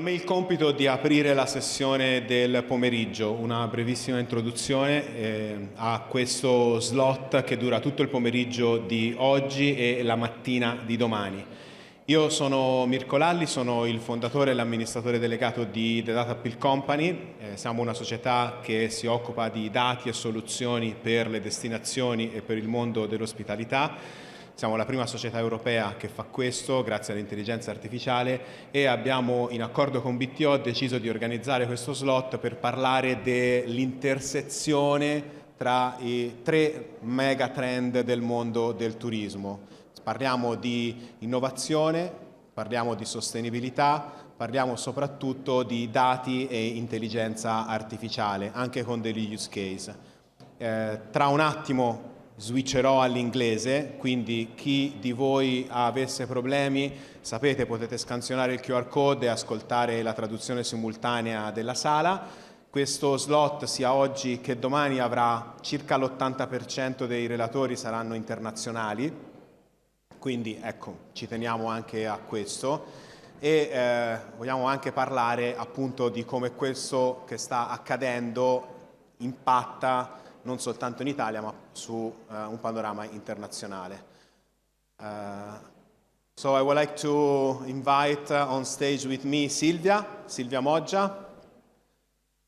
me il compito di aprire la sessione del pomeriggio, una brevissima introduzione a questo slot che dura tutto il pomeriggio di oggi e la mattina di domani. Io sono Mirko Lalli, sono il fondatore e l'amministratore delegato di The Data Appeal Company. Siamo una società che si occupa di dati e soluzioni per le destinazioni e per il mondo dell'ospitalità. Siamo la prima società europea che fa questo grazie all'intelligenza artificiale e abbiamo, in accordo con BTO, deciso di organizzare questo slot per parlare dell'intersezione tra i 3 mega trend del mondo del turismo. Parliamo di innovazione, parliamo di sostenibilità, parliamo soprattutto di dati e intelligenza artificiale, anche con degli use case. Tra un attimo switcherò all'inglese, quindi chi di voi avesse problemi, sapete, potete scansionare il QR code e ascoltare la traduzione simultanea della sala. Questo slot, sia oggi che domani, avrà circa l'80% dei relatori saranno internazionali, quindi ecco, ci teniamo anche a questo e vogliamo anche parlare appunto di come questo che sta accadendo impatta non soltanto in Italia, ma su un panorama internazionale. So I would like to invite on stage with me Silvia Moggia.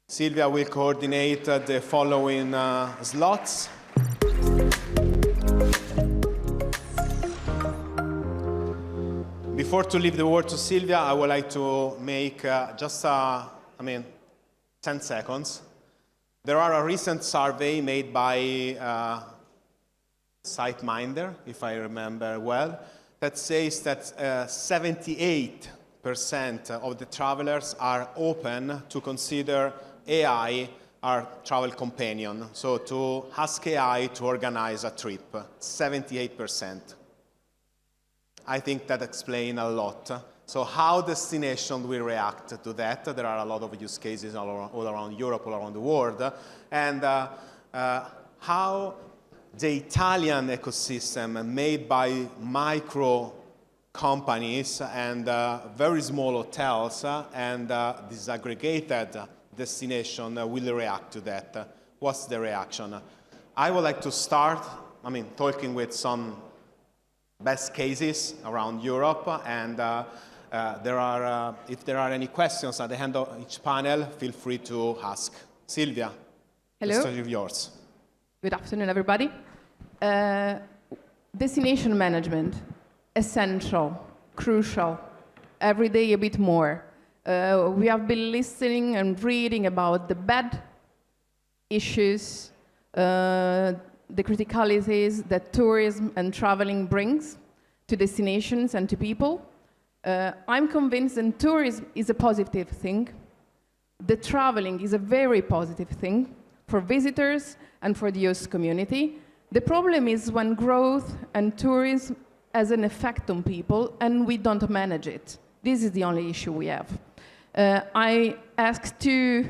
Silvia will coordinate the following slots. Before to leave the word to Silvia, I would like to make just 10 seconds. There are a recent survey made by SiteMinder, if I remember well, that says that 78% of the travelers are open to consider AI our travel companion. So to ask AI to organize a trip, 78%. I think that explains a lot. So how destination will react to that? There are a lot of use cases all around Europe, all around the world. And how the Italian ecosystem made by micro companies and very small hotels and disaggregated destination will react to that. What's the reaction? I would like to start, talking with some best cases around Europe, and if there are any questions at the end of each panel, feel free to ask. Silvia, hello. The stage is yours. Good afternoon, everybody. Destination management, essential, crucial, every day a bit more. We have been listening and reading about the bad issues, the criticalities that tourism and traveling brings to destinations and to people. I'm convinced that tourism is a positive thing. The traveling is a very positive thing for visitors and for the host community. The problem is when growth and tourism has an effect on people and we don't manage it. This is the only issue we have. I asked 2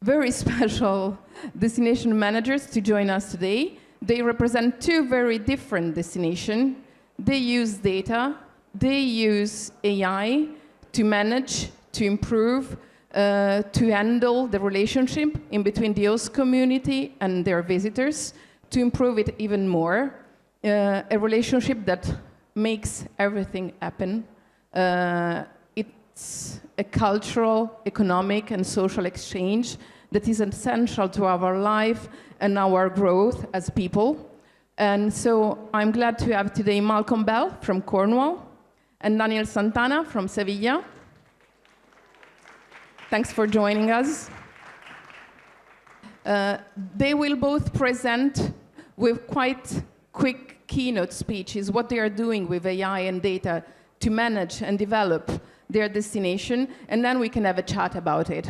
very special destination managers to join us today. They represent 2 very different destinations. They use data, they use AI to manage, to improve, to handle the relationship in between the host community and their visitors, to improve it even more. A relationship that makes everything happen. It's a cultural, economic, and social exchange that is essential to our life and our growth as people. And so I'm glad to have today Malcolm Bell from Cornwall and Daniel Santana from Sevilla. Thanks for joining us. They will both present with quite quick keynote speeches what they are doing with AI and data to manage and develop their destination, and then we can have a chat about it.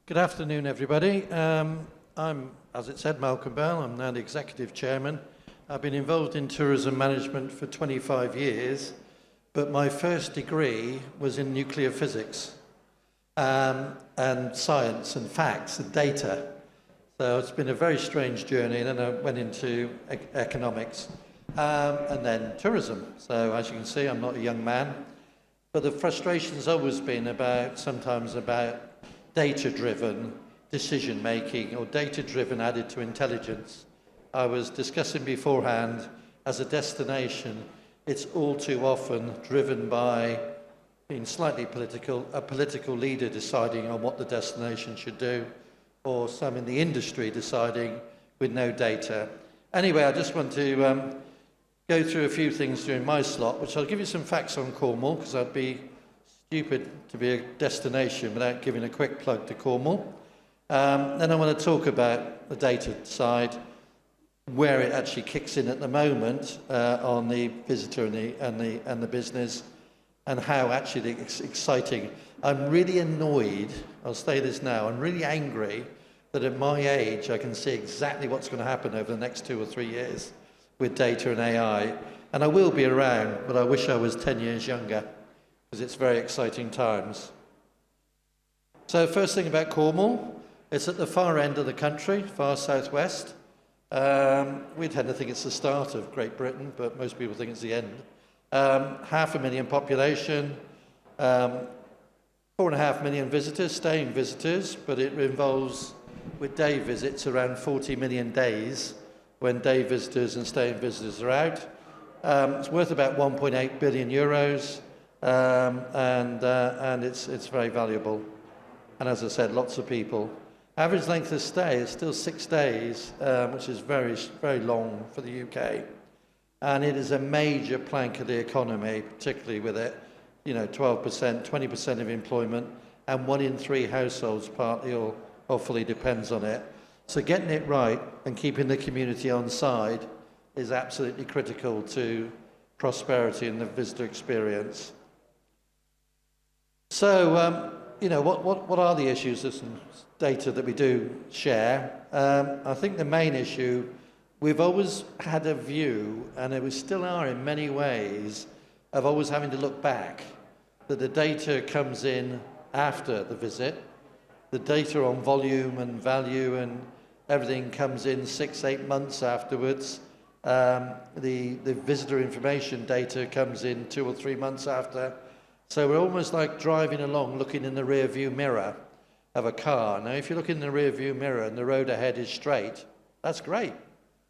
Good afternoon, everybody. I'm, as it said, Malcolm Bell. I'm now the Executive Chairman. I've been involved in tourism management for 25 years, but my first degree was in nuclear physics. and science and facts and data. So it's been a very strange journey, and then I went into economics and then tourism. So as you can see, I'm not a young man, but the frustration's always been sometimes about data-driven decision-making or data-driven added to intelligence. I was discussing beforehand, as a destination, it's all too often driven by being slightly political, a political leader deciding on what the destination should do, or some in the industry deciding with no data. Anyway, I just want to go through a few things during my slot, which I'll give you some facts on Cornwall, because I'd be stupid to be a destination without giving a quick plug to Cornwall. Then I want to talk about the data side, where it actually kicks in at the moment on the visitor and the business, and how actually it's exciting. I'm really annoyed, I'll say this now, I'm really angry that at my age I can see exactly what's going to happen over the next 2 or 3 years with data and AI. And I will be around, but I wish I was 10 years younger, because it's very exciting times. So first thing about Cornwall, it's at the far end of the country, far southwest. We tend to think it's the start of Great Britain, but most people think it's the end. 500,000 population, 4.5 million visitors, staying visitors, but it involves, with day visits, around 40 million days when day visitors and staying visitors are out. It's worth about 1.8 billion euros, and it's very valuable. And as I said, lots of people. Average length of stay is still 6 days, which is very, very long for the UK. And it is a major plank of the economy, particularly with it, 12%, 20% of employment, and 1 in 3 households partly or fully depends on it. So getting it right and keeping the community on side is absolutely critical to prosperity and the visitor experience. So, what are the issues? There's some data that we do share. I think the main issue, we've always had a view, and we still are in many ways, of always having to look back, that the data comes in after the visit. The data on volume and value and everything comes in 6-8 months afterwards. The visitor information data comes in 2 or 3 months after. So we're almost like driving along, looking in the rear view mirror of a car. Now, if you look in the rear view mirror and the road ahead is straight, that's great.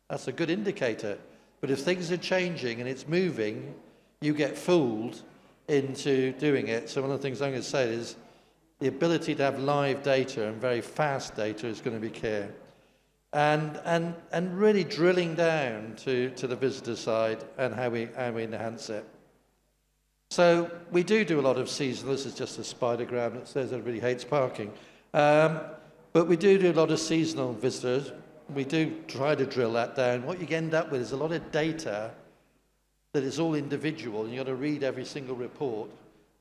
That's a good indicator. But if things are changing and it's moving, you get fooled into doing it. So one of the things I'm going to say is the ability to have live data and very fast data is going to be key. And really drilling down to the visitor side and how we enhance it. So we do a lot of seasonal. This is just a spidergram that says everybody hates parking. But we do a lot of seasonal visitors. We do try to drill that down. What you end up with is a lot of data that is all individual, and you've got to read every single report,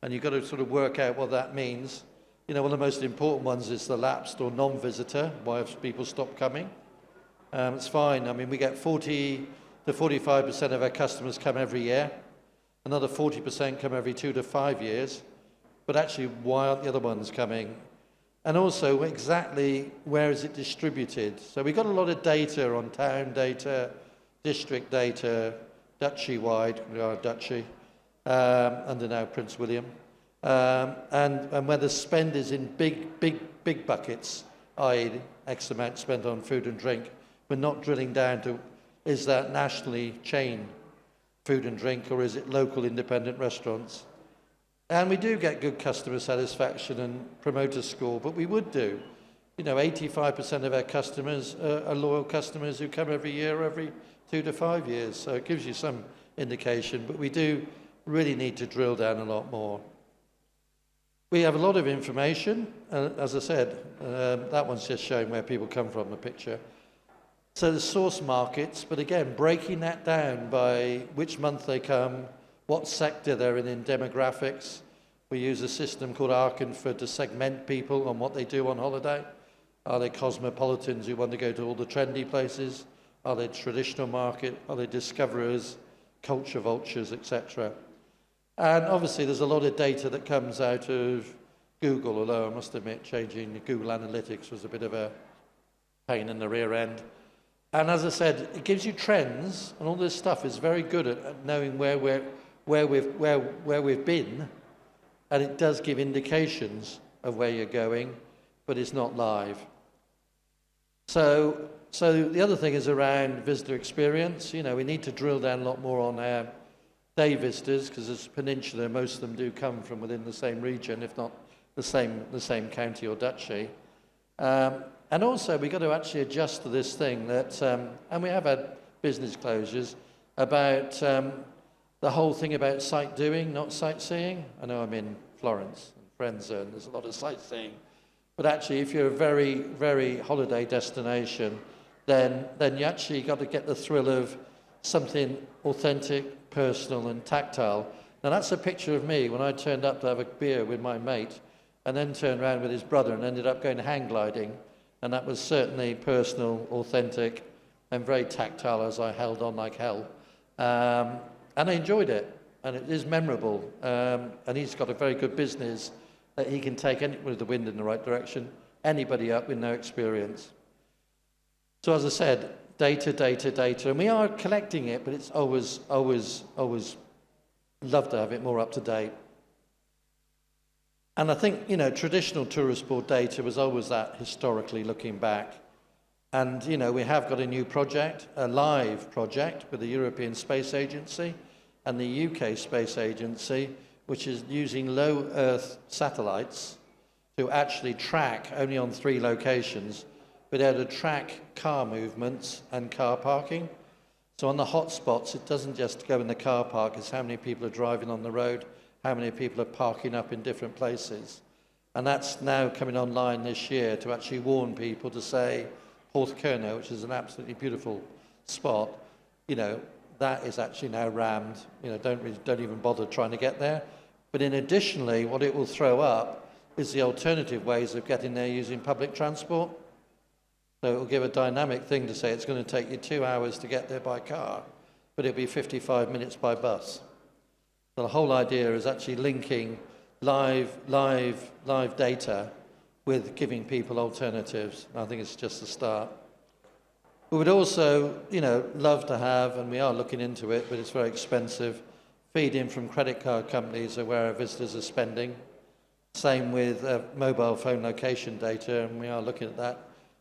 and you've got to sort of work out what that means. One of the most important ones is the lapsed or non-visitor. Why have people stopped coming? It's fine. I mean, we get 40 to 45% of our customers come every year. Another 40% come every 2 to 5 years. But actually, why aren't the other ones coming? And also, exactly where is it distributed? So we've got a lot of data on town data, district data, duchy-wide, we are a duchy, under now Prince William. And where the spend is in big buckets, i.e. X amount spent on food and drink. We're not drilling down to, is that nationally chain food and drink, or is it local independent restaurants? And we do get good customer satisfaction and promoter score, but we would do. 85% of our customers are loyal customers who come every year, every 2 to 5 years. So it gives you some indication, but we do really need to drill down a lot more. We have a lot of information, as I said, that one's just showing where people come from, the picture. So the source markets, but again, breaking that down by which month they come, what sector they're in demographics. We use a system called Arkenford to segment people on what they do on holiday. Are they cosmopolitans who want to go to all the trendy places? Are they traditional market? Are they discoverers, culture vultures, etc.? And obviously there's a lot of data that comes out of Google, although I must admit changing the Google Analytics was a bit of a pain in the rear end. And as I said, it gives you trends, and all this stuff is very good at knowing where we've been, and it does give indications of where you're going, but it's not live. So the other thing is around visitor experience. You know, we need to drill down a lot more on our day visitors, because as a peninsula, most of them do come from within the same region, if not the same county or duchy. And also, we've got to actually adjust to this thing that, and we have had business closures, about the whole thing about sight doing, not sightseeing. I know I'm in Florence and Firenze, and there's a lot of sightseeing. But actually, if you're a very, very holiday destination, then you actually got to get the thrill of something authentic, personal, and tactile. Now, that's a picture of me when I turned up to have a beer with my mate, and then turned around with his brother and ended up going hang gliding. And that was certainly personal, authentic, and very tactile as I held on like hell. And I enjoyed it, and it is memorable. And he's got a very good business that he can take with the wind in the right direction, anybody up with no experience. So as I said, data, data, data. And we are collecting it, but it's always love to have it more up to date. And I think, you know, traditional tourist board data was always that historically looking back. And, you know, we have got a new project, a live project with the European Space Agency and the UK Space Agency, which is using low Earth satellites to actually track, only on 3 locations, but able to track car movements and car parking. So on the hotspots, it doesn't just go in the car park, it's how many people are driving on the road, how many people are parking up in different places. And that's now coming online this year to actually warn people to say, Porthcurno, which is an absolutely beautiful spot, you know, that is actually now rammed. You know, don't even bother trying to get there. But in additionally, what it will throw up is the alternative ways of getting there using public transport. So it will give a dynamic thing to say it's going to take you 2 hours to get there by car, but it'll be 55 minutes by bus. So the whole idea is actually linking live data with giving people alternatives. I think it's just a start. We would also, you know, love to have, and we are looking into it, but it's very expensive, feed in from credit card companies of where our visitors are spending. Same with mobile phone location data, and we are looking at that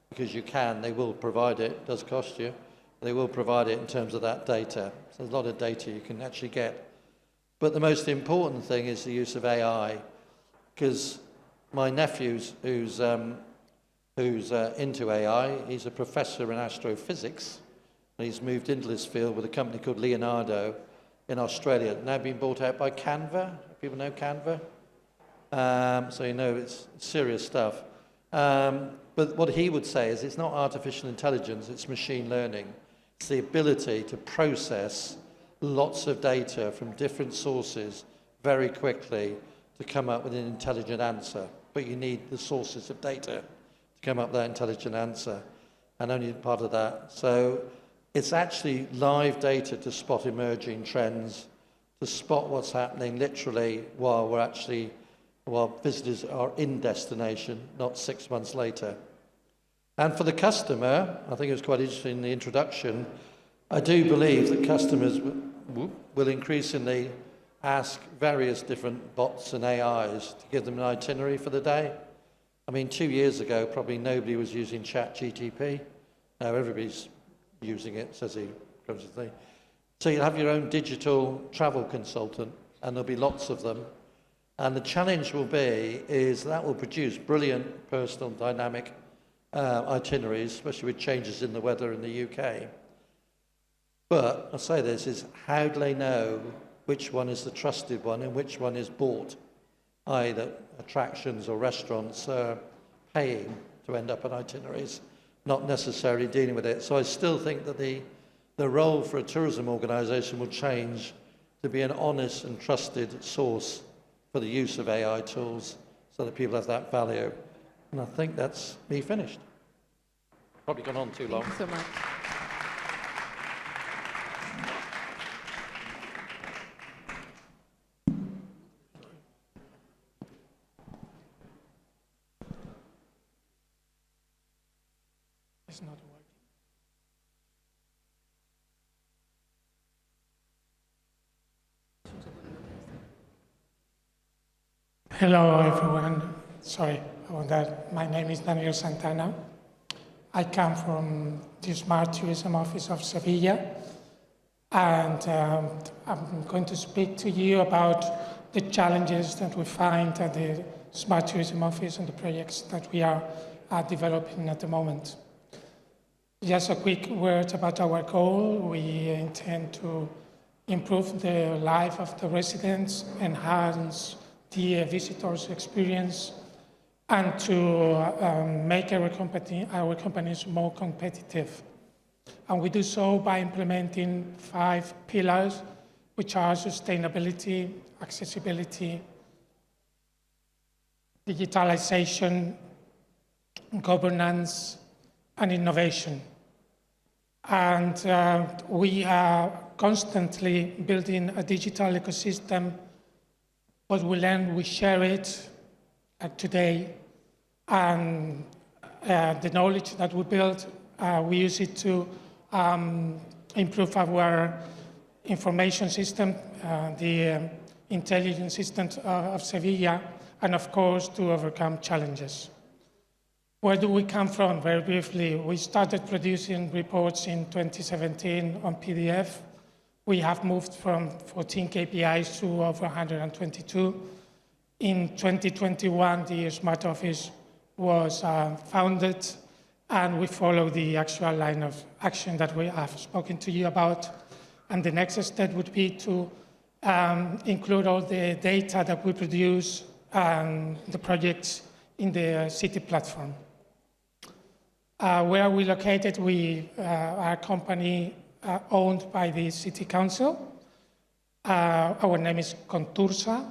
because you can, they will provide it, it does cost you, they will provide it in terms of that data. So there's a lot of data you can actually get. But the most important thing is the use of AI, because my nephew, who's into AI, he's a professor in astrophysics, and he's moved into this field with a company called Leonardo in Australia, now being bought out by Canva. People know Canva? So you know it's serious stuff. But what he would say is it's not artificial intelligence, it's machine learning. It's the ability to process lots of data from different sources very quickly to come up with an intelligent answer. But you need the sources of data to come up with that intelligent answer, and only part of that. So it's actually live data to spot emerging trends, to spot what's happening literally while visitors are in destination, not 6 months later. And for the customer, I think it was quite interesting in the introduction, I do believe that customers will increasingly ask various different bots and AIs to give them an itinerary for the day. I mean, 2 years ago, probably nobody was using ChatGPT. Now everybody's using it, says he. So you'll have your own digital travel consultant, and there'll be lots of them. And the challenge will be is that will produce brilliant, personal, dynamic itineraries, especially with changes in the weather in the UK. But I'll say this, is how do they know which one is the trusted one and which one is bought, i.e. that attractions or restaurants are paying to end up on itineraries, not necessarily dealing with it. So I still think that the role for a tourism organisation will change to be an honest and trusted source for the use of AI tools so that people have that value. And I think that's me finished. Probably gone on too long. Thank you so much. it's not working. Hello, everyone. Sorry about that. My name is Santana. I come from the Smart Tourism Office of Sevilla, and I'm going to speak to you about the challenges that we find at the Smart Tourism Office and the projects that we are developing at the moment. Just a quick word about our goal. We intend to improve the life of the residents, enhance the visitors' experience, and to make our companies more competitive. And we do so by implementing 5 pillars, which are sustainability, accessibility, digitalization, governance, and innovation. And we are constantly building a digital ecosystem. What we learn, we share it today, and the knowledge that we build, we use it to improve our information system, the intelligence system of Sevilla, and of course to overcome challenges. Where do we come from? Very briefly, we started producing reports in 2017 on PDF. We have moved from 14 KPIs to over 122. In 2021, the Smart Office was founded, and we follow the actual line of action that we have spoken to you about. And the next step would be to include all the data that we produce and the projects in the city platform. Where are we located? We are a company owned by the City Council. Our name is Contursa,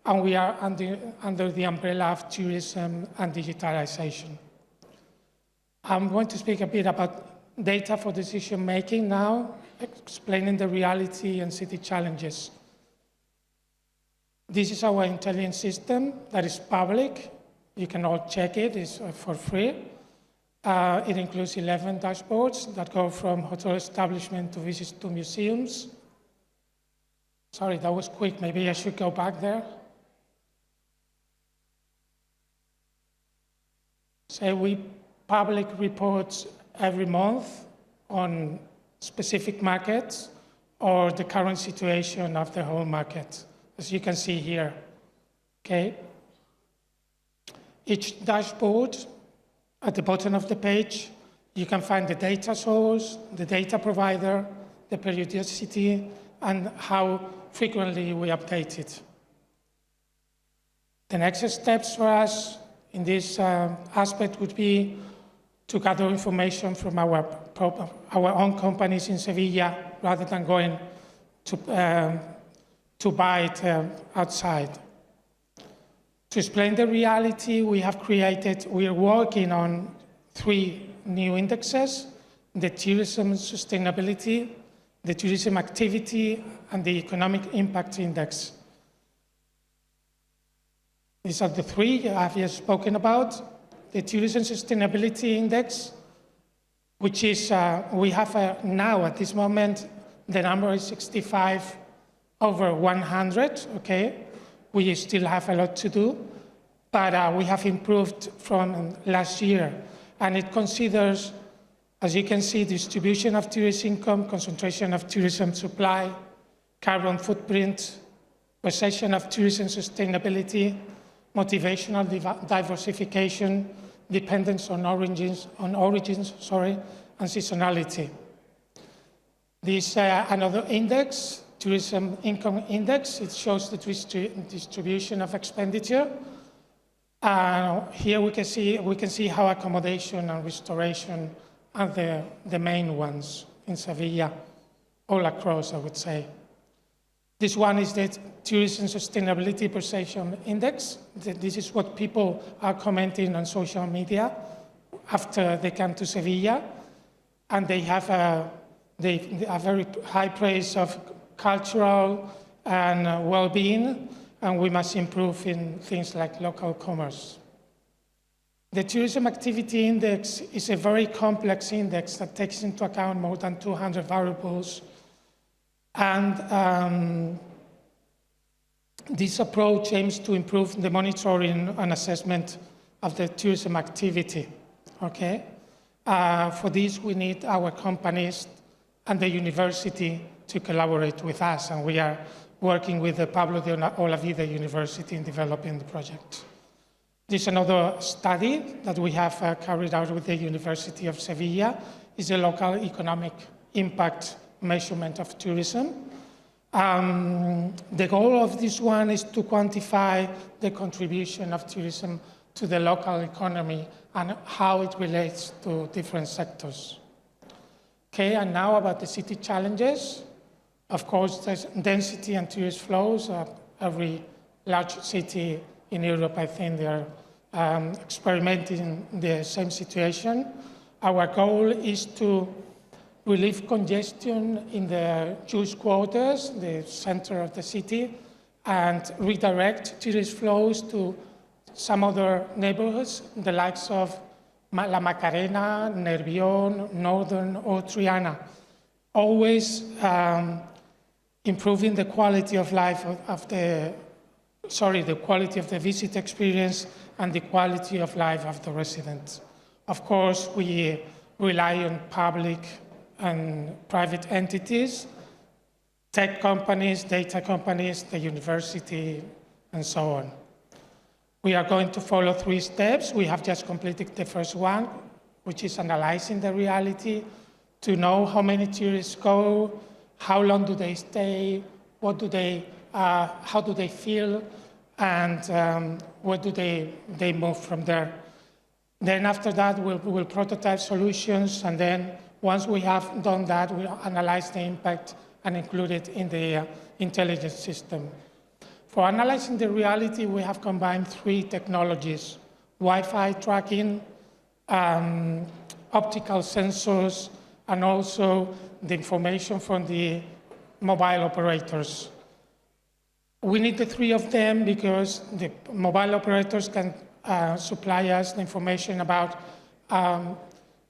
and we are under the umbrella of tourism and digitalization. I'm going to speak a bit about data for decision making now, explaining the reality and city challenges. This is our intelligence system that is public. You can all check it, it's for free. It includes 11 dashboards that go from hotel establishment to visits to museums. Sorry, that was quick. Maybe I should go back there. So we public reports every month on specific markets or the current situation of the whole market, as you can see here. Okay. Each dashboard, at the bottom of the page, you can find the data source, the data provider, the periodicity, and how frequently we update it. The next steps for us in this aspect would be to gather information from our own companies in Sevilla rather than going to buy it outside. To explain the reality, we are working on 3 new indexes: the tourism sustainability, the tourism activity, and the economic impact index. These are the 3 I have just spoken about. The tourism sustainability index, which is, we have now at this moment, the number is 65 over 100, okay? We still have a lot to do, but we have improved from last year. And it considers, as you can see, distribution of tourist income, concentration of tourism supply, carbon footprint, perception of tourism sustainability, motivational diversification, dependence on origins, and seasonality. This another index, tourism income index, it shows the distribution of expenditure. Here we can see how accommodation and restoration are the main ones in Sevilla, all across, I would say. This one is the Tourism Sustainability Perception Index. This is what people are commenting on social media after they come to Sevilla, and they have a very high praise of cultural and well-being, and we must improve in things like local commerce. The Tourism Activity Index is a very complex index that takes into account more than 200 variables. And this approach aims to improve the monitoring and assessment of the tourism activity, okay? For this, we need our companies and the university to collaborate with us, and we are working with the Pablo de Olavide University in developing the project. There's another study that we have carried out with the University of Sevilla, is a local economic impact measurement of tourism. The goal of this one is to quantify the contribution of tourism to the local economy and how it relates to different sectors. Okay, and now about the city challenges. Of course, there's density and tourist flows. Every large city in Europe, I think they are experimenting the same situation. Our goal is to relieve congestion in the Jewish quarters, the center of the city, and redirect tourist flows to some other neighborhoods, the likes of La Macarena, Nervión, Northern, or Triana, always improving the quality of life the quality of the visit experience and the quality of life of the residents. Of course, we rely on public and private entities, tech companies, data companies, the university, and so on. We are going to follow 3 steps. We have just completed the first one, which is analyzing the reality to know how many tourists go, how long do they stay, what do they, how do they feel, and where do they move from there. Then after that, we'll prototype solutions, and then once we have done that, we'll analyze the impact and include it in the intelligence system. For analyzing the reality, we have combined 3 technologies: Wi-Fi tracking, optical sensors, and also the information from the mobile operators. We need the 3 of them because the mobile operators can supply us the information about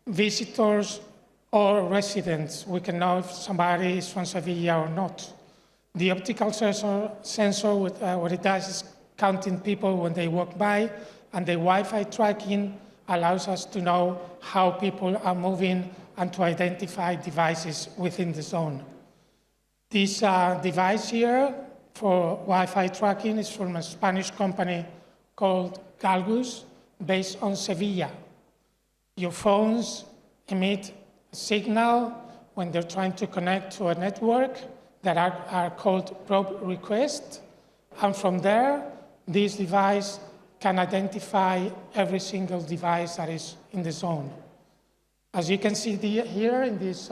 visitors or residents. We can know if somebody is from Sevilla or not. The optical sensor what it does is counting people when they walk by, and the Wi-Fi tracking allows us to know how people are moving and to identify devices within the zone. This device here for Wi-Fi tracking is from a Spanish company called Galgus, based on Sevilla. Your phones emit a signal when they're trying to connect to a network that are called probe requests. And from there, this device can identify every single device that is in the zone. As you can see here in this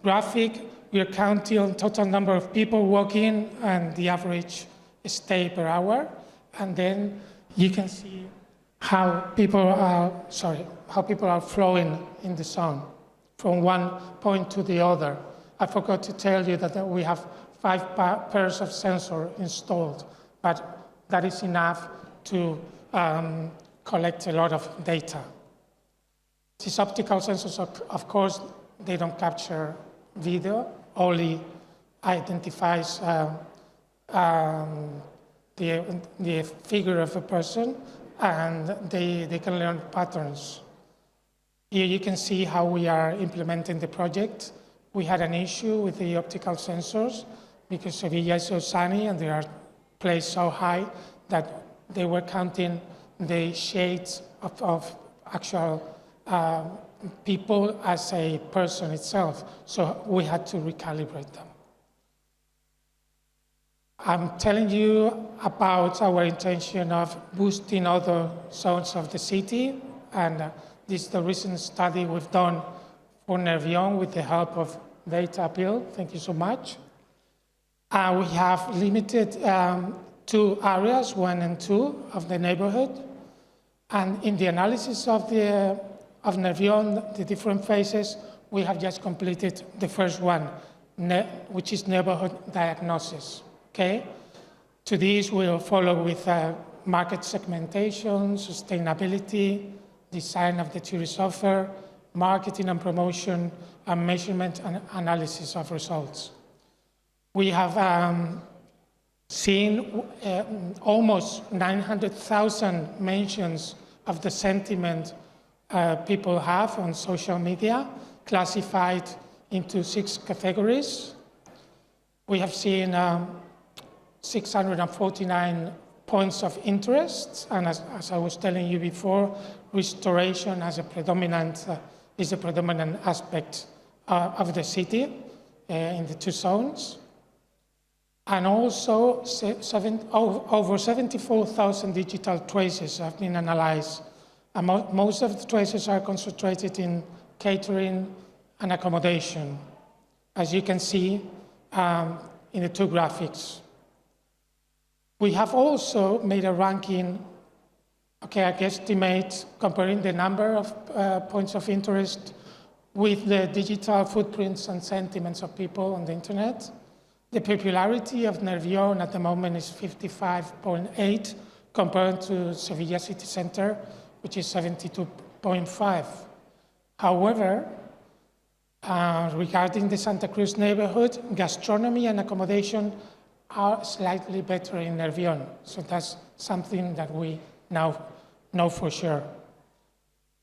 graphic, we are counting the total number of people walking and the average stay per hour. And then you can see how people are flowing in the zone from one point to the other. I forgot to tell you that we have 5 pairs of sensors installed, but that is enough to collect a lot of data. These optical sensors, of course, they don't capture video, only identifies the figure of a person, and they can learn patterns. Here you can see how we are implementing the project. We had an issue with the optical sensors because Sevilla is so sunny and they are placed so high that they were counting the shades of actual people as a person itself. So we had to recalibrate them. I'm telling you about our intention of boosting other zones of the city, and this is the recent study we've done for Nervión with the help of Data Appeal. Thank you so much. We have limited 2 areas, 1 and 2, of the neighborhood. And in the analysis of Nervión, the different phases, we have just completed the first one, which is neighborhood diagnosis. Okay? To this, we'll follow with market segmentation, sustainability, design of the tourist offer, marketing and promotion, and measurement and analysis of results. We have seen almost 900,000 mentions of the sentiment people have on social media, classified into 6 categories. We have seen 649 points of interest, and as I was telling you before, restoration as a predominant is a predominant aspect of the city in the 2 zones. And also over 74,000 digital traces have been analyzed. And most of the traces are concentrated in catering and accommodation, as you can see in the 2 graphics. We have also made a ranking, I guesstimate, comparing the number of points of interest with the digital footprints and sentiments of people on the internet. The popularity of Nervión at the moment is 55.8 compared to Sevilla city center, which is 72.5. However, regarding the Santa Cruz neighborhood, gastronomy and accommodation are slightly better in Nervión. So that's something that we now know for sure.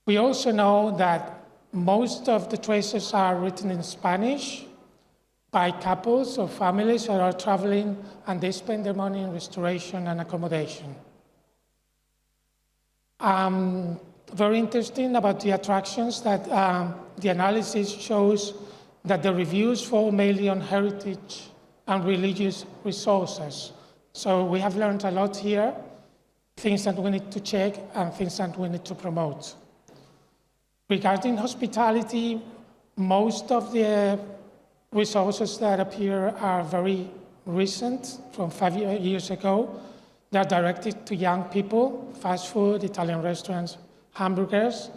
We also know that most of the traces are written in Spanish by couples or families that are traveling, and they spend their money in restoration and accommodation. Very interesting about the attractions that the analysis shows that the reviews fall mainly on heritage and religious resources. So we have learned a lot here, things that we need to check and things that we need to promote. Regarding hospitality, most of the resources that appear are very recent, from 5 years ago. They're directed to young people, fast food, Italian restaurants, hamburgers,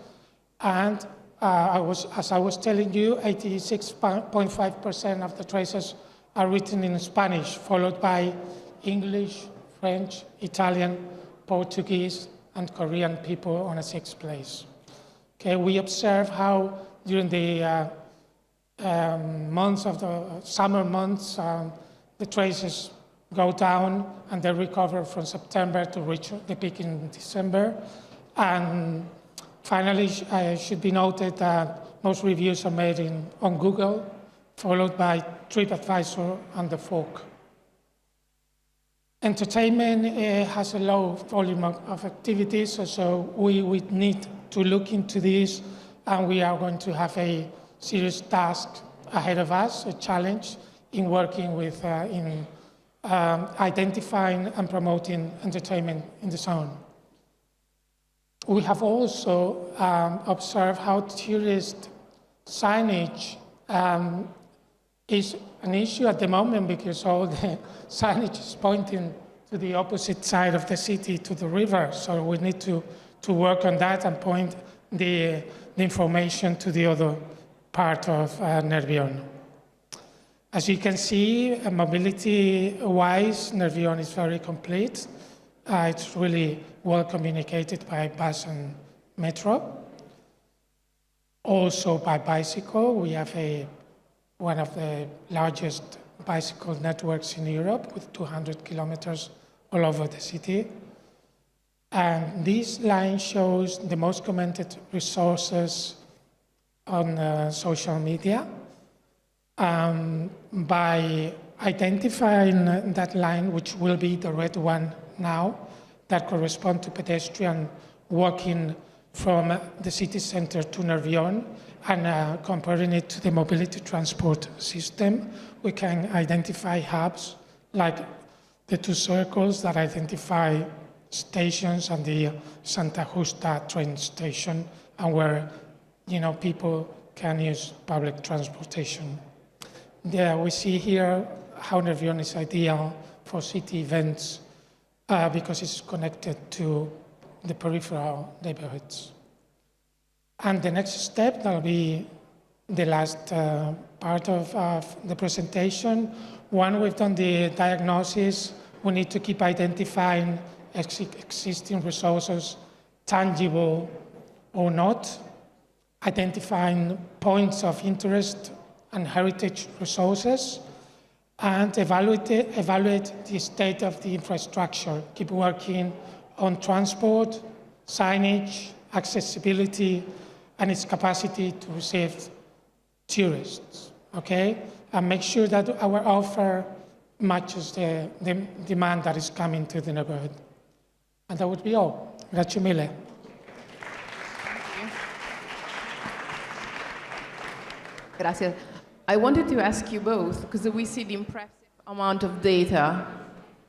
and as I was telling you, 86.5% of the traces are written in Spanish, followed by English, French, Italian, Portuguese, and Korean people on a 6th place. Okay, we observe how during the months of the summer months, the traces go down and they recover from September to reach the peak in December. And finally, it should be noted that most reviews are made on Google, followed by TripAdvisor and The Fork. Entertainment has a low volume of activities, so we need to look into this, and we are going to have a serious task ahead of us, a challenge in working with, identifying and promoting entertainment in the zone. We have also observed how tourist signage is an issue at the moment, because all the signage is pointing to the opposite side of the city, to the river. So we need to work on that and point the information to the other part of Nervión. As you can see, mobility-wise, Nervión is very complete. It's really well communicated by bus and metro. Also by bicycle, we have one of the largest bicycle networks in Europe with 200 kilometers all over the city. And this line shows the most commented resources on social media. By identifying that line, which will be the red one now, that correspond to pedestrian walking from the city center to Nervión, and comparing it to the mobility transport system, we can identify hubs like the 2 circles that identify stations and the Santa Justa train station, and where people can use public transportation. There we see here how Nervión is ideal for city events because it's connected to the peripheral neighborhoods. And the next step, that'll be the last part of the presentation. When we've done the diagnosis, we need to keep identifying existing resources tangible or not, identifying points of interest and heritage resources, and evaluate the state of the infrastructure. Keep working on transport, signage, accessibility, and its capacity to receive tourists, okay? And make sure that our offer matches the demand that is coming to the neighborhood. And that would be all. Grazie mille. Gracias. I wanted to ask you both, because we see the impressive amount of data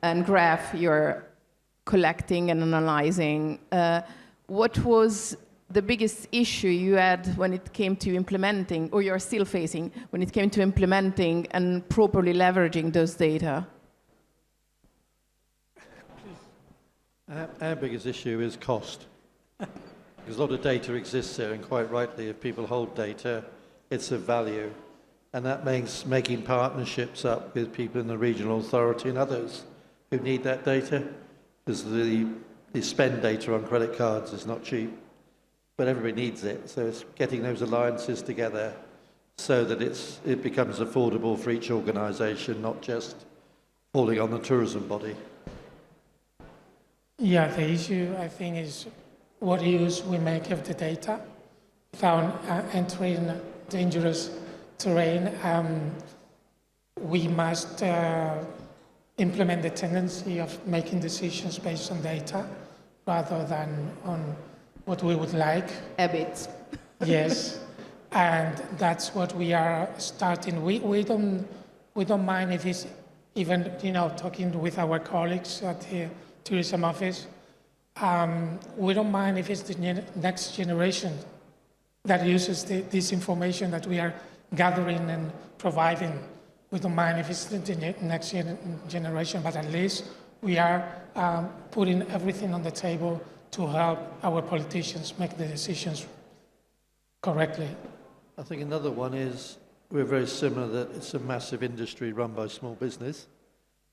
and graph you're collecting and analyzing. What was the biggest issue you had when it came to implementing, or you're still facing, when it came to implementing and properly leveraging those data? Our biggest issue is cost. Because a lot of data exists there, and quite rightly, if people hold data, it's of value. And that means making partnerships up with people in the regional authority and others who need that data, because the spend data on credit cards is not cheap, but everybody needs it. So it's getting those alliances together so that it becomes affordable for each organisation, not just falling on the tourism body. Yeah, the issue, I think, is what use we make of the data without entering dangerous terrain. We must implement the tendency of making decisions based on data rather than on what we would like. A bit. Yes, and that's what we are starting. We don't mind if it's even, talking with our colleagues at the tourism office. We don't mind if it's the next generation that uses this information that we are gathering and providing. We don't mind if it's the next generation, but at least we are putting everything on the table to help our politicians make the decisions correctly. I think another one is we're very similar, that it's a massive industry run by small business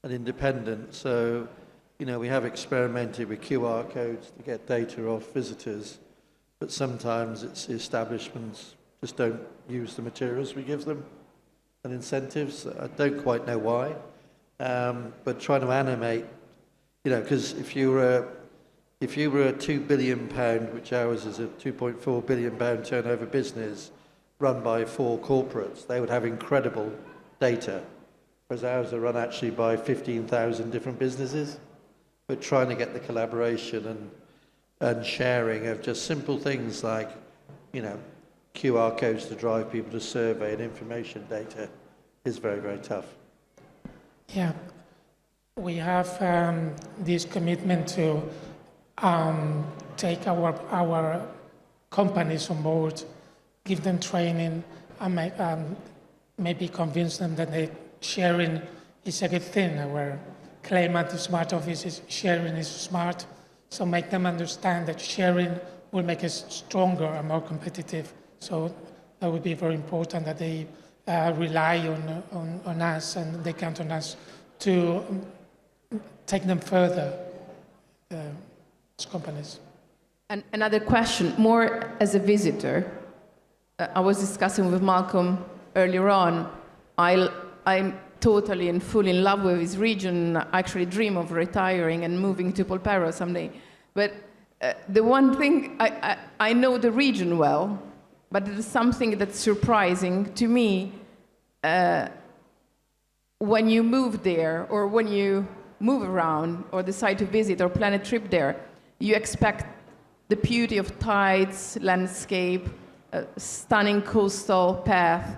and independent. So, we have experimented with QR codes to get data off visitors, but sometimes it's the establishments just don't use the materials we give them and incentives. I don't quite know why, but trying to animate, because if you were a £2 billion, which ours is a £2.4 billion turnover business run by 4 corporates, they would have incredible data, whereas ours are run actually by 15,000 different businesses. But trying to get the collaboration and sharing of just simple things like, QR codes to drive people to survey and information data is very, very tough. Yeah, we have this commitment to take our companies on board, give them training, and maybe convince them that sharing is a good thing. Our claim at the Smart Office is sharing is smart, so make them understand that sharing will make us stronger and more competitive. So that would be very important that they rely on us and they count on us to take them further, as companies. And another question, more as a visitor. I was discussing with Malcolm earlier on. I'm totally and fully in love with his region. I actually dream of retiring and moving to Polperro someday. But the one thing, I know the region well, but it is something that's surprising to me when you move there or when you move around or decide to visit or plan a trip there, you expect the beauty of tides, landscape, stunning coastal path,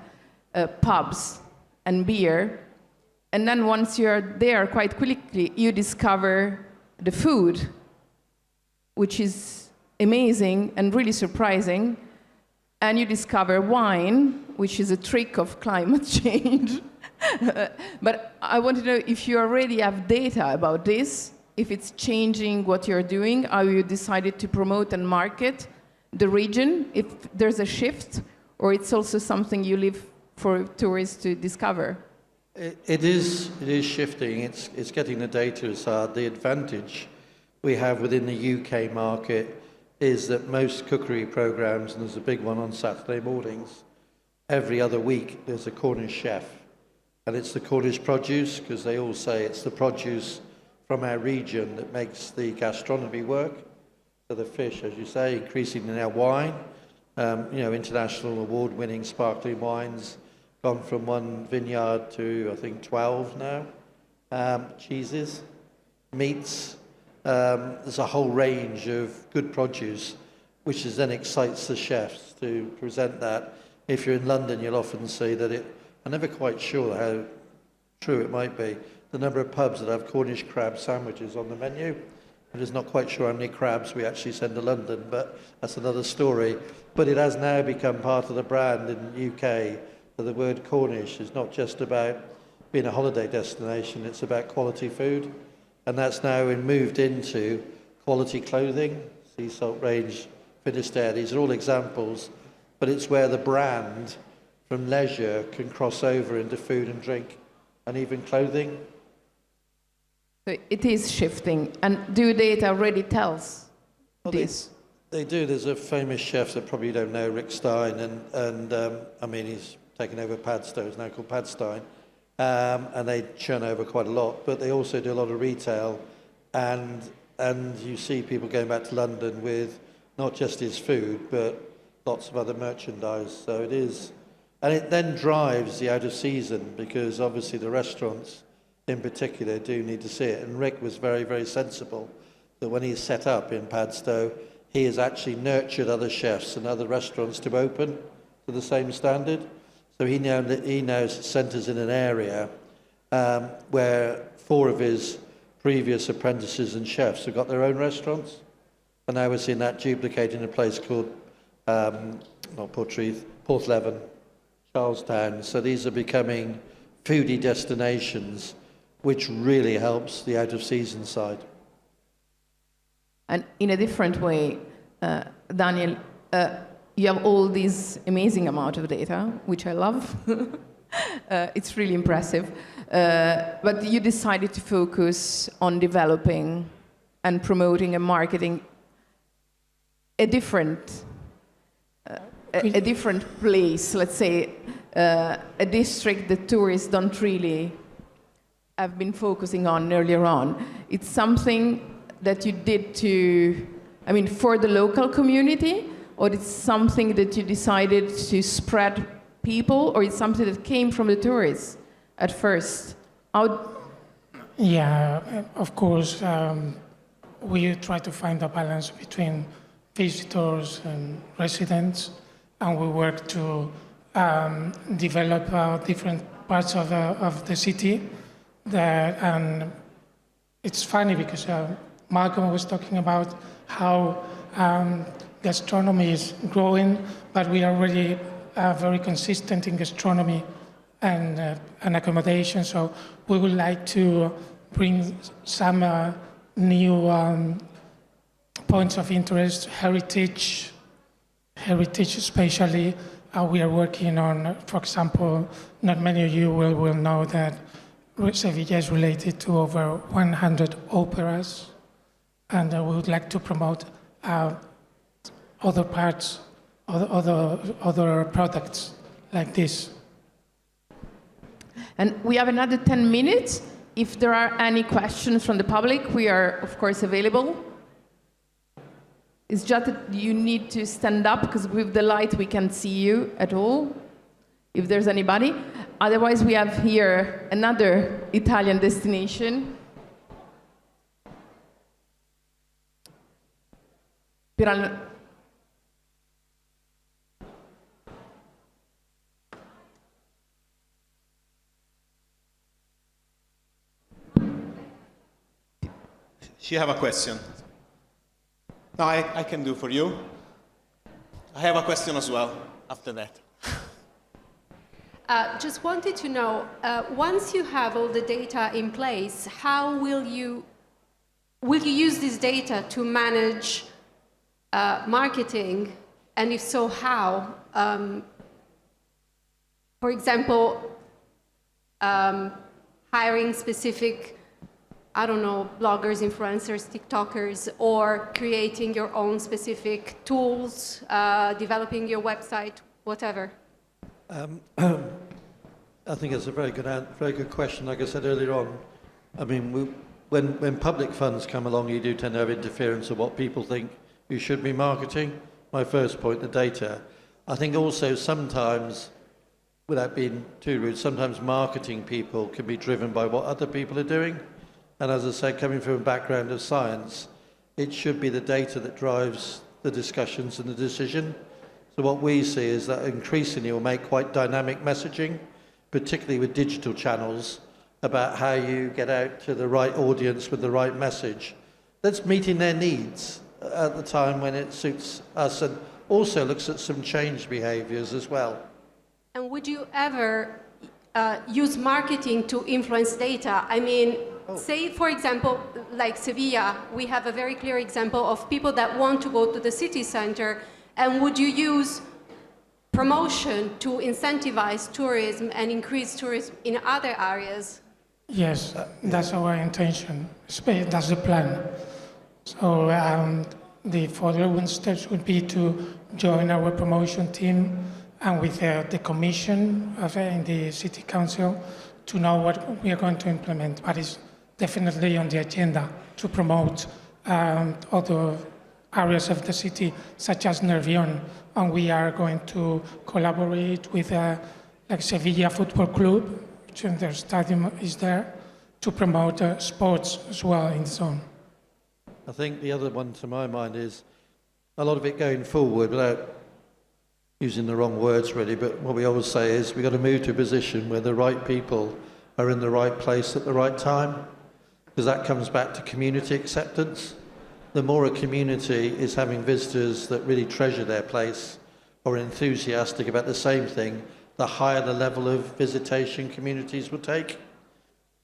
pubs, and beer. And then once you're there, quite quickly, you discover the food, which is amazing and really surprising. And you discover wine, which is a trick of climate change. But I want to know if you already have data about this, if it's changing what you're doing, how you decided to promote and market the region, if there's a shift, or it's also something you leave for tourists to discover. It is shifting. It's getting the data is hard. The advantage we have within the UK market is that most cookery programs, and there's a big one on Saturday mornings, every other week there's a Cornish chef. And it's the Cornish produce, because they all say it's the produce from our region that makes the gastronomy work. So the fish, as you say, increasingly now wine, international award-winning sparkling wines, gone from one vineyard to, I think, 12 now. Cheeses, meats, there's a whole range of good produce, which is then excites the chefs to present that. If you're in London, you'll often see that I'm never quite sure how true it might be, the number of pubs that have Cornish crab sandwiches on the menu. I'm just not quite sure how many crabs we actually send to London, but that's another story. But it has now become part of the brand in the UK, that the word Cornish is not just about being a holiday destination, it's about quality food. And that's now moved into quality clothing, sea salt range, Finisterre. These are all examples, but it's where the brand from leisure can cross over into food and drink and even clothing. So it is shifting, and do data already tells this? They do. There's a famous chef that probably you don't know, Rick Stein, and he's taken over Padstow. It's now called Padstein, and they churn over quite a lot. But they also do a lot of retail, and you see people going back to London with not just his food, but lots of other merchandise. So it is. And it then drives the out of season, because obviously the restaurants in particular do need to see it. And Rick was very, very sensible that when he set up in Padstow, he has actually nurtured other chefs and other restaurants to open to the same standard. So he now centres in an area where 4 of his previous apprentices and chefs have got their own restaurants. And now we're seeing that duplicated in a place called, not Portreath, Porthleven, Charlestown. So these are becoming foodie destinations, which really helps the out-of-season side. And in a different way, Daniel, you have all this amazing amount of data, which I love. It's really impressive. But you decided to focus on developing and promoting and marketing a different place, let's say, a district that tourists don't really have been focusing on earlier on. It's something that you did for the local community, or it's something that you decided to spread people, or it's something that came from the tourists at first? Yeah, of course, we try to find a balance between visitors and residents, and we work to develop different parts of the city. And it's funny because Malcolm was talking about how gastronomy is growing, but we are really very consistent in gastronomy and accommodation. So we would like to bring some new points of interest, heritage especially. We are working on, for example, not many of you will know that Sevilla is related to over 100 operas, and we would like to promote other parts, other products like this. And we have another 10 minutes. If there are any questions from the public, we are, of course, available. It's just that you need to stand up, because with the light we can't see you at all, if there's anybody. Otherwise, we have here another Italian destination. She have a question. No, I can do for you. I have a question as well after that. Just wanted to know, once you have all the data in place, how will you use this data to manage marketing? And if so, how? For example, hiring specific I don't know, bloggers, influencers, TikTokers, or creating your own specific tools, developing your website, whatever? I think it's a very good question. Like I said earlier on, I mean, when public funds come along, you do tend to have interference of what people think you should be marketing. My first point, the data. I think also sometimes, without being too rude, sometimes marketing people can be driven by what other people are doing. And as I said, coming from a background of science, it should be the data that drives the discussions and the decision. So what we see is that increasingly we'll make quite dynamic messaging, particularly with digital channels, about how you get out to the right audience with the right message that's meeting their needs at the time when it suits us, and also looks at some change behaviours as well. And would you ever use marketing to influence data? I mean, say, for example, like Sevilla, we have a very clear example of people that want to go to the city center, and would you use promotion to incentivize tourism and increase tourism in other areas? Yes, that's our intention. That's the plan. So the following steps would be to join our promotion team and with the commission in the city council to know what we are going to implement. But it's definitely on the agenda to promote other areas of the city, such as Nervión. And we are going to collaborate with like Sevilla Football Club, which their stadium is there, to promote sports as well in the zone. I think the other one to my mind is a lot of it going forward, without using the wrong words really, but what we always say is we've got to move to a position where the right people are in the right place at the right time, because that comes back to community acceptance. The more a community is having visitors that really treasure their place or are enthusiastic about the same thing, the higher the level of visitation communities will take.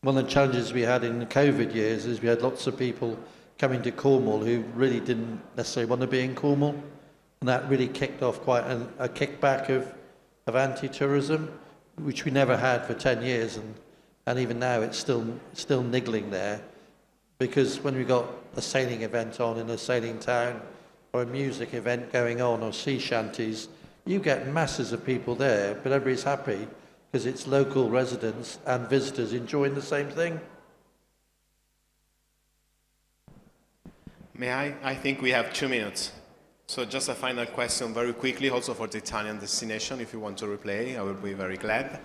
One of the challenges we had in the COVID years is we had lots of people coming to Cornwall who really didn't necessarily want to be in Cornwall, and that really kicked off quite a kickback of anti-tourism, which we never had for 10 years, and even now it's still niggling there, because when we got a sailing event on in a sailing town, or a music event going on, or sea shanties, you get masses of people there, but everybody's happy because it's local residents and visitors enjoying the same thing. May I? I think we have 2 minutes. So just a final question very quickly, also for the Italian destination, if you want to replay, I will be very glad.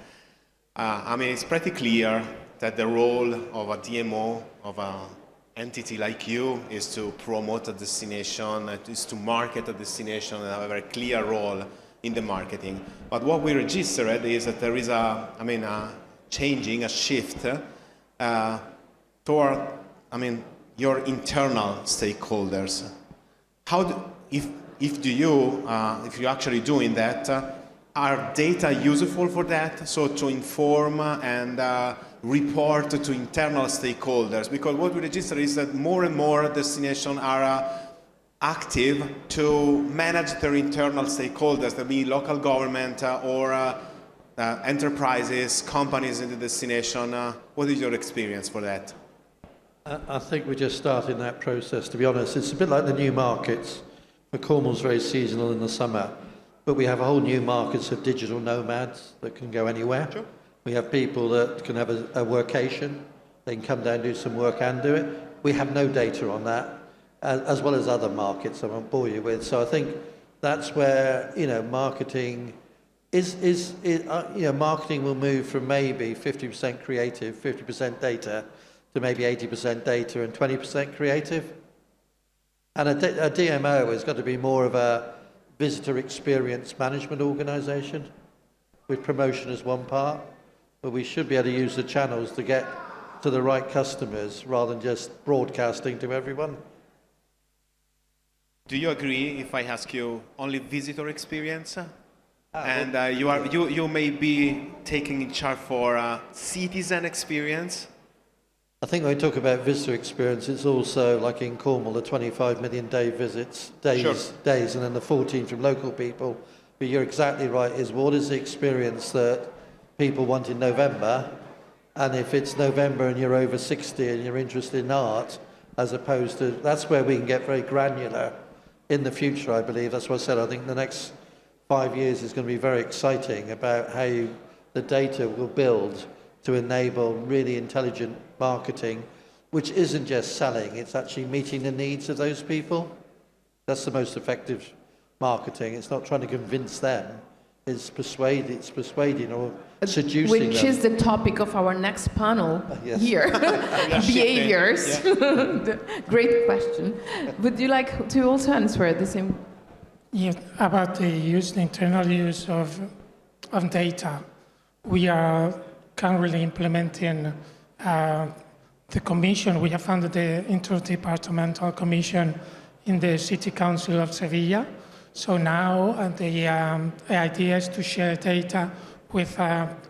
I mean, it's pretty clear that the role of a DMO, of an entity like you, is to promote a destination, is to market a destination, and have a very clear role in the marketing. But what we registered is that there is a shift toward, your internal stakeholders. If you're actually doing that, are data useful for that? So to inform and report to internal stakeholders, because what we register is that more and more destinations are active to manage their internal stakeholders, that be local government or enterprises, companies in the destination. What is your experience for that? I think we're just starting that process, to be honest. It's a bit like the new markets. Cornwall's very seasonal in the summer, but we have a whole new markets of digital nomads that can go anywhere. Sure. We have people that can have a workation. They can come down, do some work and do it. We have no data on that, as well as other markets I won't bore you with. So I think that's where, marketing marketing will move from maybe 50% creative, 50% data, to maybe 80% data and 20% creative. And a DMO has got to be more of a visitor experience management organisation, with promotion as one part, but we should be able to use the channels to get to the right customers rather than just broadcasting to everyone. Do you agree if I ask you only visitor experience? And you may be taking in charge for citizen experience? I think when we talk about visitor experience, it's also like in Cornwall, the 25 million days, and then the 14 from local people. But you're exactly right, is what is the experience that people want in November And if it's November and you're over 60 and you're interested in art, as opposed to, that's where we can get very granular in the future, I believe. That's what I said. I think the next 5 years is going to be very exciting about how the data will build to enable really intelligent marketing, which isn't just selling, it's actually meeting the needs of those people. That's the most effective marketing. It's not trying to convince them, it's persuading or seducing Which them. is the topic of our next panel Yes. here. Behaviors. Great question. Would you like to also answer the same? Yeah, about the internal use of data. We are currently implementing the commission. We have founded the interdepartmental commission in the City Council of Sevilla. So now the idea is to share data with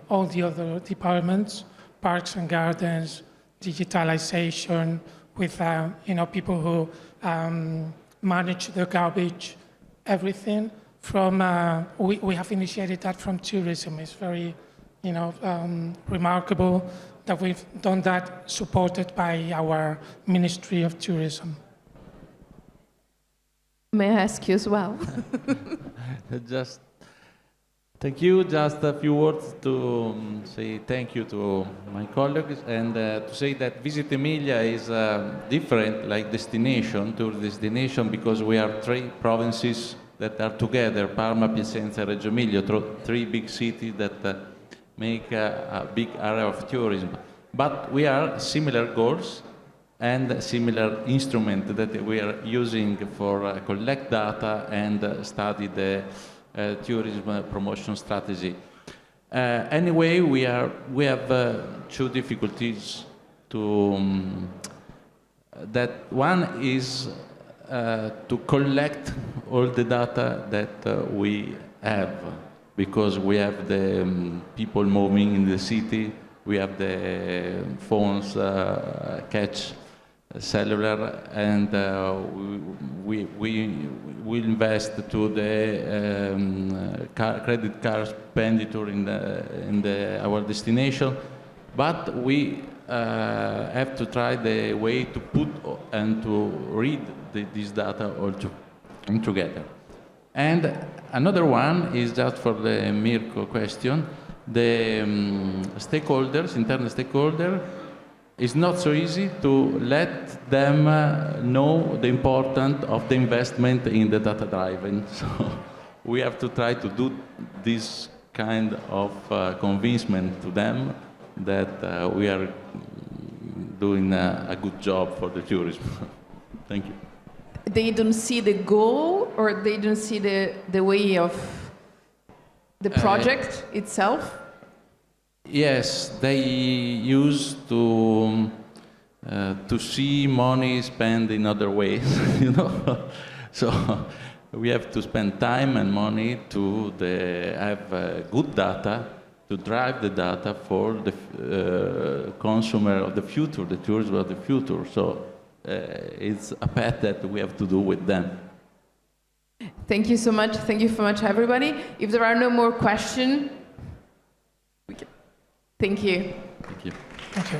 all the other departments, parks and gardens, digitalization, with people who manage the garbage, everything. From we have initiated that from tourism. It's very remarkable that we've done that, supported by our Ministry of Tourism. May I ask you as well? Just thank you. Just a few words to say thank you to my colleagues and to say that Visit Emilia is different, like tour destination, because we are 3 provinces that are together: Parma, Piacenza, Reggio Emilia, 3 big cities that make a big area of tourism. But we are similar goals and similar instrument that we are using for collect data and study the tourism promotion strategy. Anyway, we have 2 difficulties to that. One is to collect all the data that we have, because we have the people moving in the city, we have the phones catch cellular, and we invest to the credit card expenditure in our destination, but we have to try the way to put and to read this data all together. And another one is just for the Mirko question. The stakeholders, internal stakeholders, it's not so easy to let them know the importance of the investment in the data driven. So we have to try to do this kind of convincement to them that we are doing a good job for the tourism. Thank you. They don't see the goal, or they don't see the way of the project itself? Yes, they used to see money spent in other ways, So we have to spend time and money to have good data, to drive the data for the consumer of the future, the tourism of the future. So it's a path that we have to do with them. Thank you so much. Thank you so much, everybody. If there are no more questions, thank you. Thank you. Thank you.